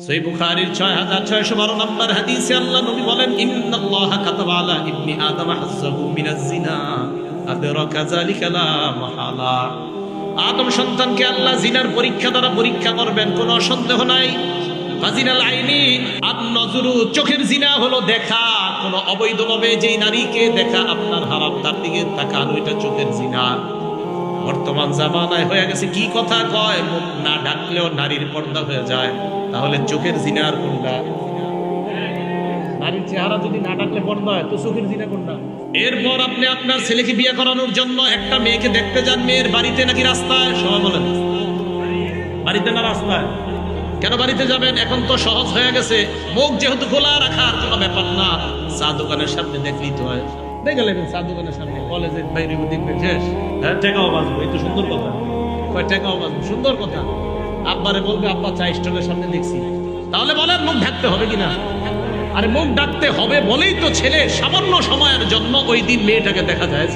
সহিহ বুখারীর 6612 নম্বর হাদিসে আল্লাহ নবী বলেন, ইন্নাল্লাহা কাতাবা আলা ইবনি আদম হাজ্জাহু মিনাজ জিনা আদরাকা যালিকা লা মাহালা। আদম সন্তানকে আল্লাহ জিনার পরীক্ষা দ্বারা পরীক্ষা করবেন, কোনো সন্দেহ নাই। ফাজিনাল আইনি আন-নজরু, চোখের জিনা হলো দেখা, কোনো অবৈধভাবে যেই নারীকে দেখা আপনার হারাম, তার দিকে তাকানো, এটা চোখের জিনা। বর্তমান জামানায় হয়ে গেছে কি কথা কয়, মুখ না ঢাকলেও নারীর পর্দা হয়ে যায়। তাহলে চোখের জিনার কোনটা? নারীর চেহারা যদি না ঢাকলে পর্দা হয়, তো চোখের জিনা কোনটা? এরপর আপনি আপনার ছেলেকে বিয়ে করানোর জন্য একটা মেয়েকে দেখতে যান, মেয়ের বাড়িতে নাকি রাস্তায়? সবাই বলেন বাড়িতে না রাস্তায়? কেন বাড়িতে যাবেন? এখন তো সহজ হয়ে গেছে, মুখ যেহেতু খোলা রাখার কোনো ব্যাপার না, চা দোকানের সামনে দেখলেই তো হয়। দেখে নেবেন চা দোকানের সামনে, কলেজের বাইরে দেখবেন, শেষ। হ্যাঁ, টাকাও বাঁচবো, এই তো সুন্দর কথা। কয় টাকাও বাঁচবো, সুন্দর কথা। আব্বারে বলবে, আব্বা চা স্টলের সামনে দেখছি। তাহলে বলেন মুখ ঢাকতে হবে কিনা? আরে মুখ ঢাকতে হবে বলেই তো ছেলে সামান্য সময়ের জন্য ওই দিন মেয়েটাকে দেখা যায়।